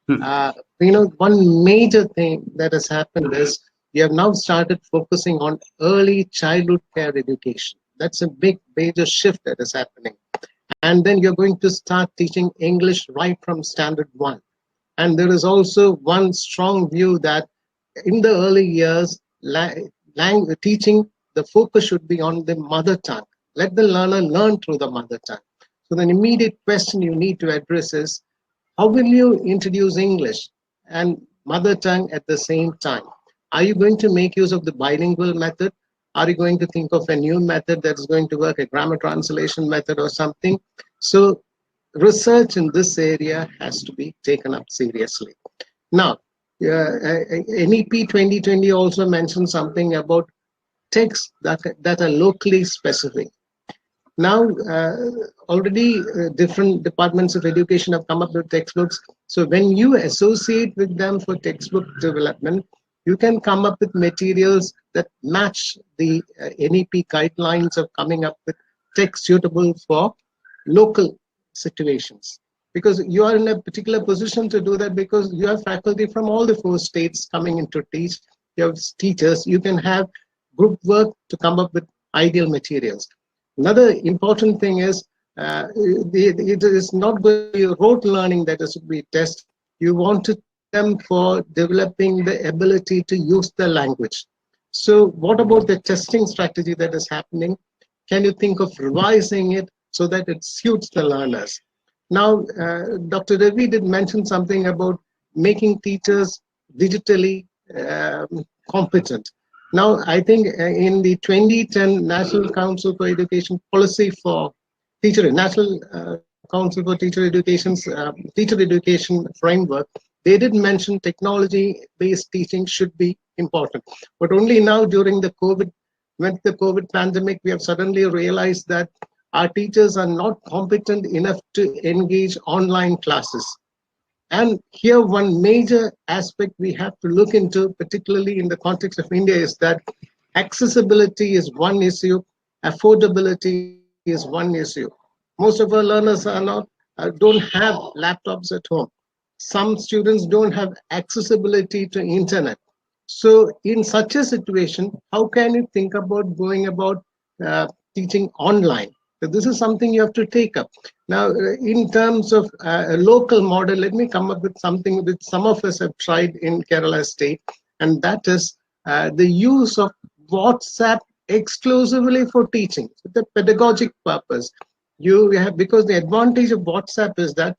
One major thing that has happened is we have now started focusing on early childhood care education. That's a big major shift that is happening. And then you're going to start teaching English right from standard 1. And there is also one strong view that in the early years, teaching, the focus should be on the mother tongue. Let the learner learn through the mother tongue. So the immediate question you need to address is, how will you introduce English and mother tongue at the same time? Are you going to make use of the bilingual method? Are you going to think of a new method that's going to work, a grammar translation method or something? So research in this area has to be taken up seriously. Now, NEP 2020 also mentioned something about texts that are locally specific. Now, already different departments of education have come up with textbooks. So when you associate with them for textbook development, you can come up with materials that match the NEP guidelines of coming up with text suitable for local situations. Because you are in a particular position to do that, because you have faculty from all the 4 states coming in to teach. You have teachers. You can have group work to come up with ideal materials. Another important thing is it is not going to be rote learning that is to be tested. You want to them for developing the ability to use the language. So what about the testing strategy that is happening? Can you think of revising it so that it suits the learners? Now, Dr. Ravi did mention something about making teachers digitally competent. Now, I think in the 2010 National Council for Education Policy for Teacher, National Council for Teacher Education's Teacher Education Framework, they did mention technology-based teaching should be important. But only now during the COVID pandemic, we have suddenly realized that our teachers are not competent enough to engage online classes. And here one major aspect we have to look into, particularly in the context of India, is that accessibility is one issue, affordability is one issue. Most of our learners don't have laptops at home. Some students don't have accessibility to internet. So in such a situation, how can you think about going about teaching online. So this is something you have to take up. Now, in terms of a local model, let me come up with something which some of us have tried in Kerala State, and that is the use of WhatsApp exclusively for teaching, for the pedagogic purpose. You have, because the advantage of WhatsApp is that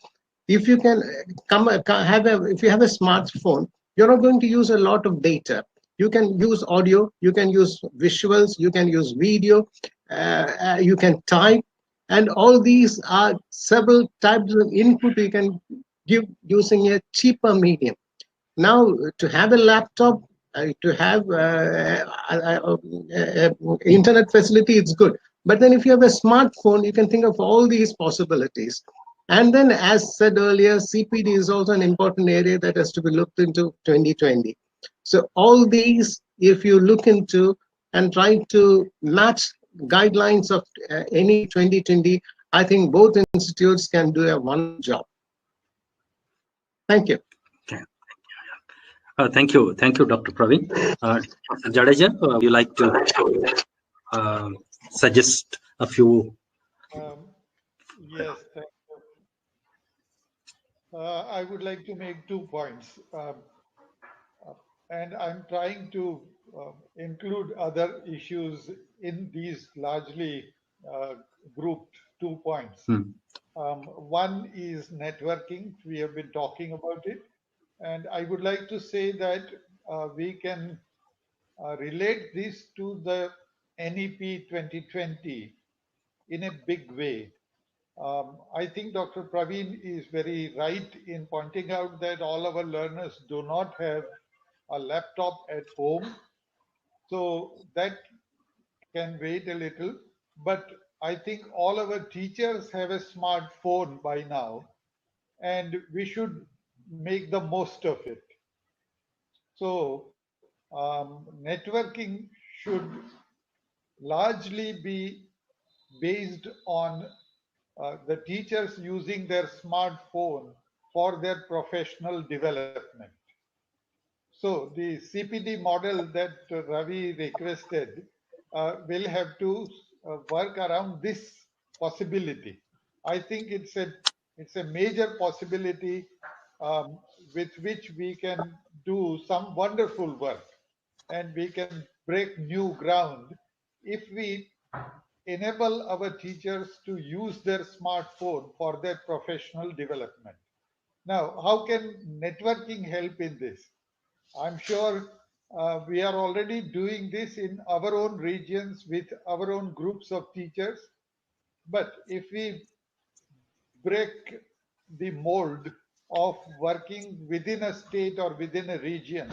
if you can if you have a smartphone, you're not going to use a lot of data. You can use audio, you can use visuals, you can use video, you can type, and all these are several types of input you can give using a cheaper medium. Now, to have a laptop, to have internet facility, it's good. But then if you have a smartphone, you can think of all these possibilities. And then, as said earlier, CPD is also an important area that has to be looked into 2020. So all these, if you look into and try to match guidelines of any 2020, I think both institutes can do a wonderful job. Thank you. Thank you, Dr. Praveen. Jadeja, would you like to suggest a few? Yes, thank you. I would like to make 2 points, and I'm trying to include other issues in these largely grouped 2 points. One is networking. We have been talking about it. And I would like to say that we can relate this to the NEP 2020 in a big way. I think Dr. Praveen is very right in pointing out that all our learners do not have a laptop at home. So that can wait a little. But I think all our teachers have a smartphone by now, and we should make the most of it. So networking should largely be based on the teachers using their smartphone for their professional development. So the CPD model that Ravi requested will have to work around this possibility. I think it's a major possibility with which we can do some wonderful work, and we can break new ground if we enable our teachers to use their smartphone for their professional development. Now, how can networking help in this? I'm sure we are already doing this in our own regions with our own groups of teachers. But if we break the mold of working within a state or within a region,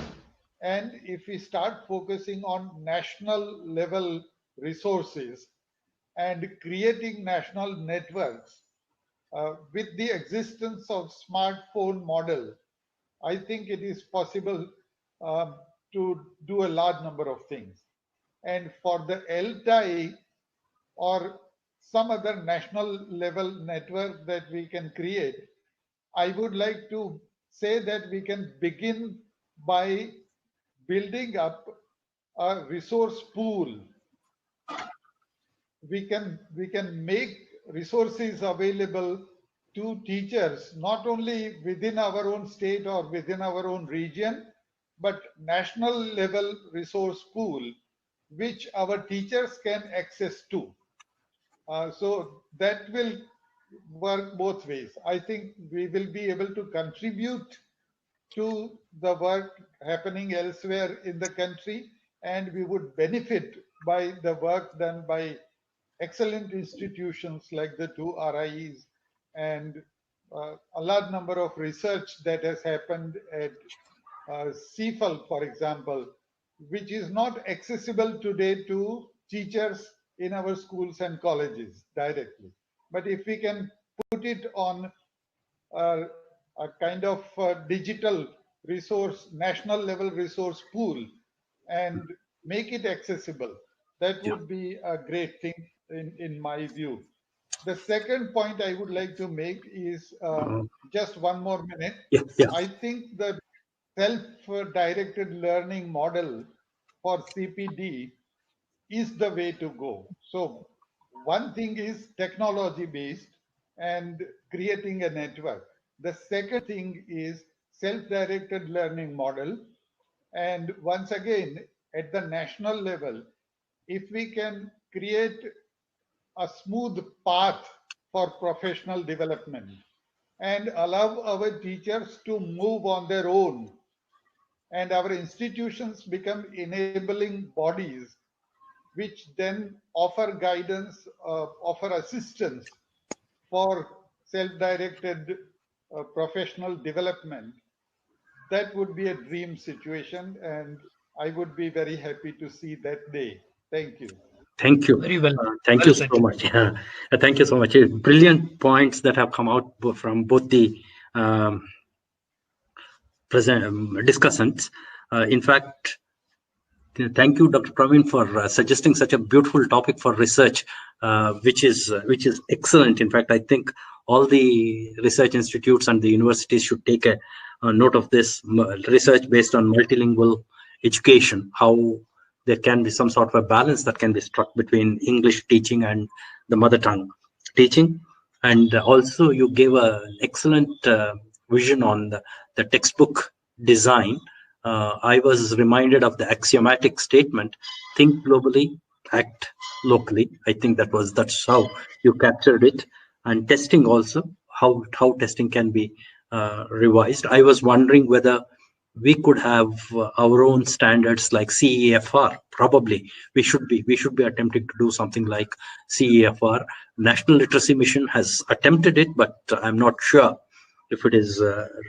and if we start focusing on national level resources and creating national networks with the existence of smartphone model, I think it is possible to do a large number of things. And for the ELTAI or some other national level network that we can create, I would like to say that we can begin by building up a resource pool. We can make resources available to teachers, not only within our own state or within our own region, but national level resource pool, which our teachers can access to. So that will work both ways. I think we will be able to contribute to the work happening elsewhere in the country, and we would benefit by the work done by excellent institutions like the two RIEs and a large number of research that has happened at 5l, for example, which is not accessible today to teachers in our schools and colleges directly. But if we can put it on a kind of digital resource, national level resource pool, and make it accessible, that would be a great thing in my view. The second point I would like to make is just one more minute. I think the self-directed learning model for CPD is the way to go. So one thing is technology based and creating a network. The second thing is self-directed learning model. And once again, at the national level, if we can create a smooth path for professional development and allow our teachers to move on their own, and our institutions become enabling bodies which then offer guidance, offer assistance for self-directed professional development, that would be a dream situation, and I would be very happy to see that day. Thank you. Thank you. Very well. Thank Well you said. so much. Thank you so much. Brilliant points that have come out from both the present discussants. In fact, thank you, Dr. Praveen, for suggesting such a beautiful topic for research, which is excellent. In fact, I think all the research institutes and the universities should take a note of this research based on multilingual education, how there can be some sort of a balance that can be struck between English teaching and the mother tongue teaching. And also you gave an excellent vision on the textbook design. I was reminded of the axiomatic statement, think globally, act locally. I think that's how you captured it. And testing also, how testing can be revised. I was wondering whether we could have our own standards like CEFR. Probably we should be attempting to do something like CEFR. National Literacy Mission has attempted it, but I'm not sure if it is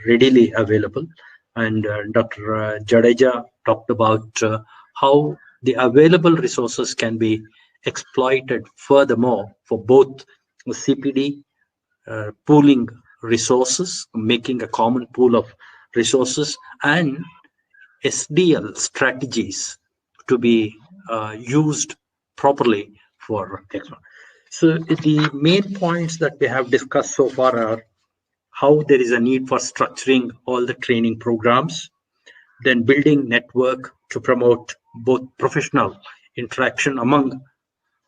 readily available. And Dr. Jadeja talked about how the available resources can be exploited furthermore for both CPD, pooling resources, making a common pool of resources, and SDL strategies to be used properly for textbook. So the main points that we have discussed so far are how there is a need for structuring all the training programs, then building network to promote both professional interaction among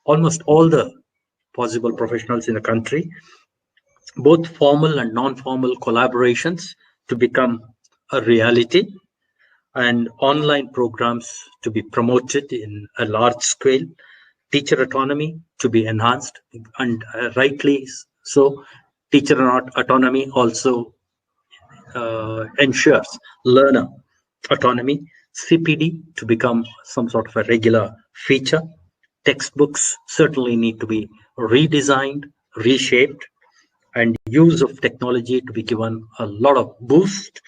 almost all the possible professionals in the country, both formal and non-formal collaborations to become a reality, and online programs to be promoted in a large scale, teacher autonomy to be enhanced, and rightly so, teacher autonomy also ensures learner autonomy, CPD to become some sort of a regular feature. Textbooks certainly need to be redesigned, reshaped, and use of technology to be given a lot of boost,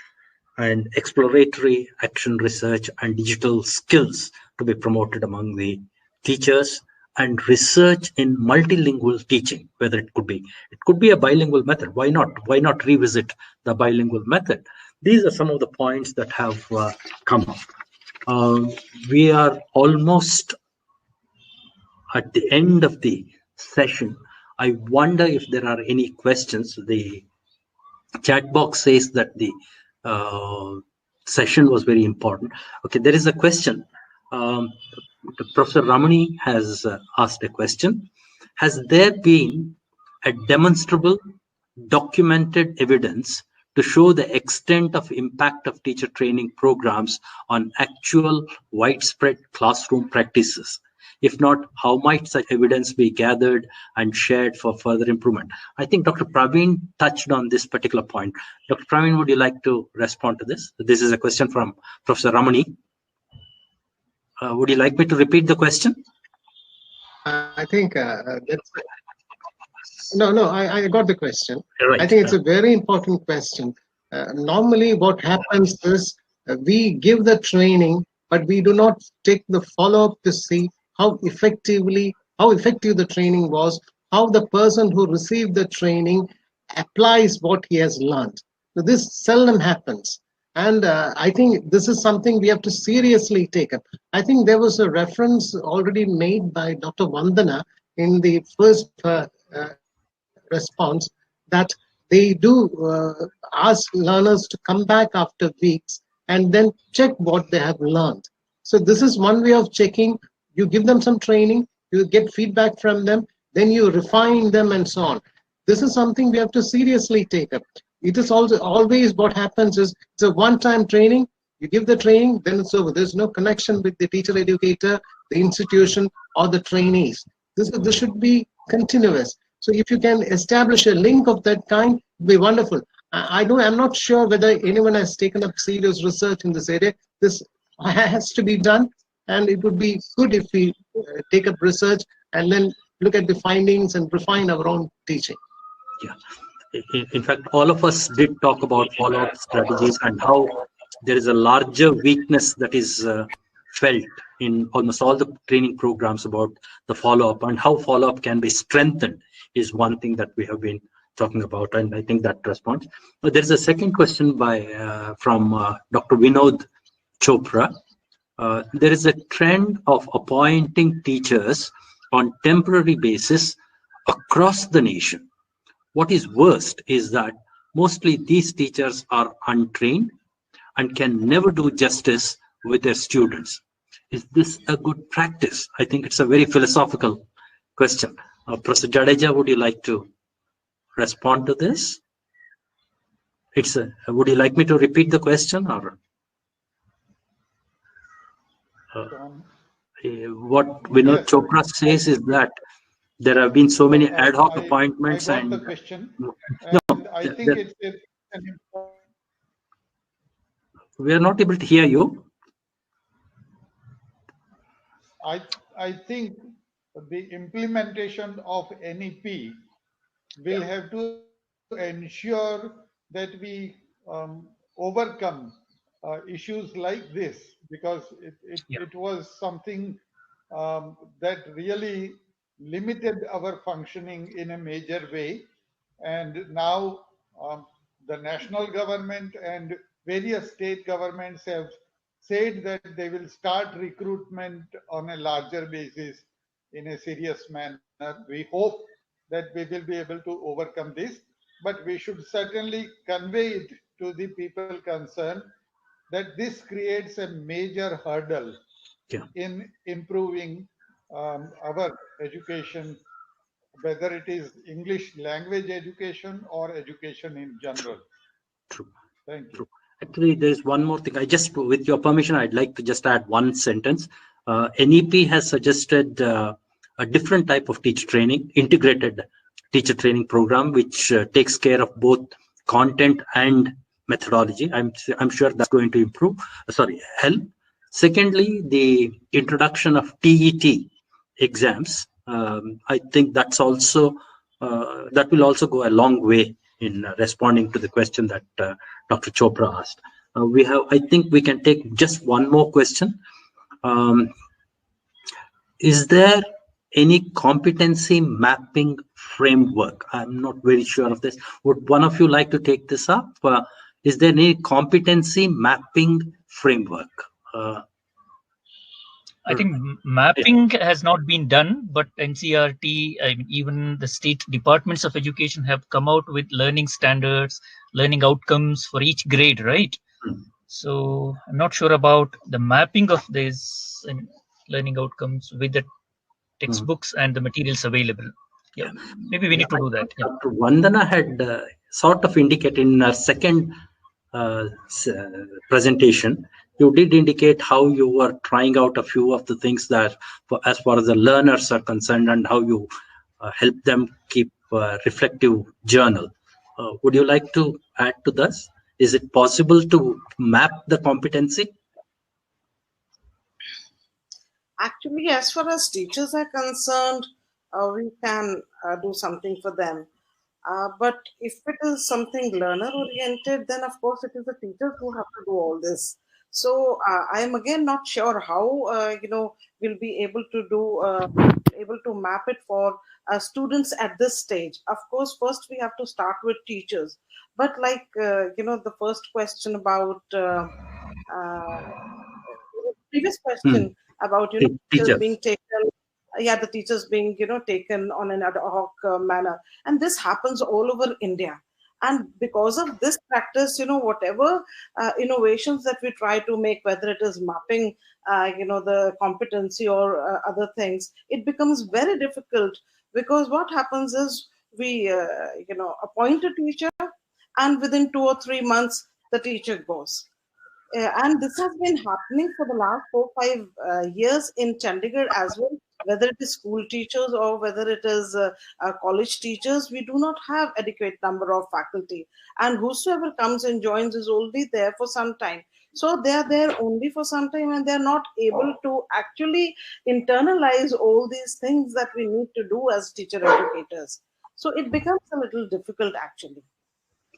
and exploratory action research and digital skills to be promoted among the teachers, and research in multilingual teaching, whether it could be a bilingual method. Why not revisit the bilingual method? These are some of the points that have come up. We are almost at the end of the session. I wonder if there are any questions. The chat box says that the session was very important. Okay, there is a question. Professor Ramani has asked a question. Has there been a demonstrable, documented evidence to show the extent of impact of teacher training programs on actual widespread classroom practices? If not, how might such evidence be gathered and shared for further improvement? I think Dr. Praveen touched on this particular point. Dr. Praveen, would you like to respond to this? This is a question from Professor Ramani. Would you like me to repeat the question? I think that's... No, I got the question. Right. I think it's a very important question. Normally what happens is we give the training, but we do not take the follow-up to see how effective the training was, how the person who received the training applies what he has learned. So this seldom happens. And I think this is something we have to seriously take up. I think there was a reference already made by Dr. Vandana in the first response that they do ask learners to come back after weeks and then check what they have learned. So this is one way of checking. You give them some training, you get feedback from them. then you refine them and so on. This is something we have to seriously take up. It is also always what happens is it's a one-time training. You give the training, then it's over. There's no connection with the teacher educator, the institution, or the trainees. This should be continuous. So if you can establish a link of that kind, it would be wonderful. I'm not sure whether anyone has taken up serious research in this area. This has to be done, and it would be good if we take up research and then look at the findings and refine our own teaching. Yeah. In fact, all of us did talk about follow-up strategies and how there is a larger weakness that is felt in almost all the training programs about the follow-up, and how follow-up can be strengthened is one thing that we have been talking about, and I think that responds. There is a second question from Dr. Vinod Chopra. There is a trend of appointing teachers on temporary basis across the nation. What is worst is that mostly these teachers are untrained and can never do justice with their students. Is this a good practice? I think it's a very philosophical question. Professor Jadeja, would you like to respond to this? Would you like me to repeat the question, or what Vinod Chopra says is that there have been so many ad hoc appointments, I got and the question. no, I think it's an important. We are not able to hear you. I think the implementation of NEP will have to ensure that we overcome issues like this, because it was something that really limited our functioning in a major way. And now the national government and various state governments have said that they will start recruitment on a larger basis in a serious manner. We hope that we will be able to overcome this, but we should certainly convey it to the people concerned that this creates a major hurdle in improving our education, whether it is English language education or education in general. True. Thank you. True. Actually, there's one more thing. With your permission, I'd like to just add one sentence. NEP has suggested a different type of teacher training, integrated teacher training program, which takes care of both content and methodology. I'm sure that's going to help. Secondly, the introduction of TET exams. I think that's also that will also go a long way in responding to the question that Dr. Chopra asked. I think we can take just one more question. Is there any competency mapping framework? I'm not very sure of this. Would one of you like to take this up? Is there any competency mapping framework? I think mapping has not been done, but NCERT, even the state departments of education have come out with learning standards, learning outcomes for each grade, right? So I'm not sure about the mapping of these learning outcomes with the textbooks and the materials available. Yeah, maybe we need to do that. Yeah. Dr. Vandana had sort of indicated in our second presentation, you did indicate how you were trying out a few of the things that, as far as the learners are concerned, and how you help them keep a reflective journal. Would you like to add to this? Is it possible to map the competency? Actually, as far as teachers are concerned, we can do something for them. But if it is something learner oriented, then of course it is the teachers who have to do all this. So I am again not sure how we'll be able to map it for students at this stage. Of course, first we have to start with teachers. But like the first question about previous question about teachers being taken. The teachers being taken on an ad hoc manner, and this happens all over India. And because of this practice, whatever innovations that we try to make, whether it is mapping, the competency or other things, it becomes very difficult because what happens is we appoint a teacher, and within 2 or 3 months the teacher goes. And this has been happening for the last 4-5 years in Chandigarh as well. Whether it is school teachers or whether it is college teachers, we do not have adequate number of faculty, and whosoever comes and joins is only there for some time. So they are there only for some time, and they are not able to actually internalize all these things that we need to do as teacher educators. So it becomes a little difficult actually.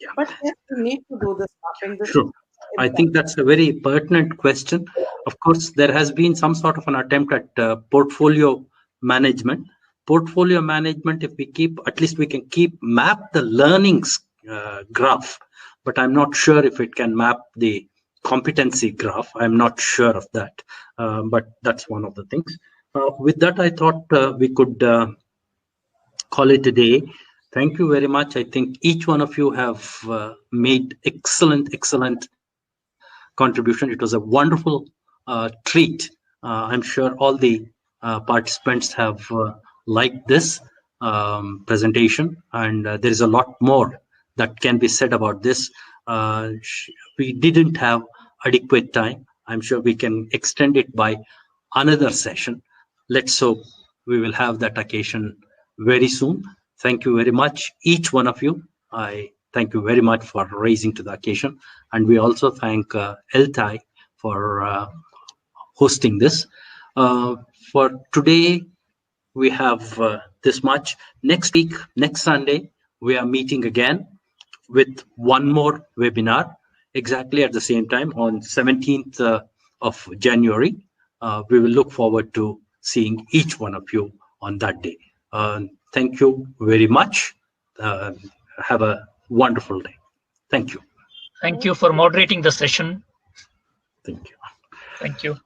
Yeah. But yes, we need to do this mapping. This Sure. I think that's a very pertinent question. Of course, there has been some sort of an attempt at portfolio management. Portfolio management, if we keep, at least we can map the learnings graph, but I'm not sure if it can map the competency graph. I'm not sure of that, but that's one of the things. With that, I thought we could call it a day. Thank you very much. I think each one of you have made excellent contribution. It was a wonderful treat. I'm sure all the participants have liked this presentation, and there is a lot more that can be said about this. We didn't have adequate time. I'm sure we can extend it by another session. Let's hope we will have that occasion very soon. Thank you very much, each one of you. I thank you very much for raising to the occasion. And we also thank ELTAI for hosting this. For today, we have this much. Next week, next Sunday, we are meeting again with one more webinar, exactly at the same time on 17th of January. We will look forward to seeing each one of you on that day. Thank you very much. Have a wonderful day. Thank you. Thank you for moderating the session. Thank you. Thank you.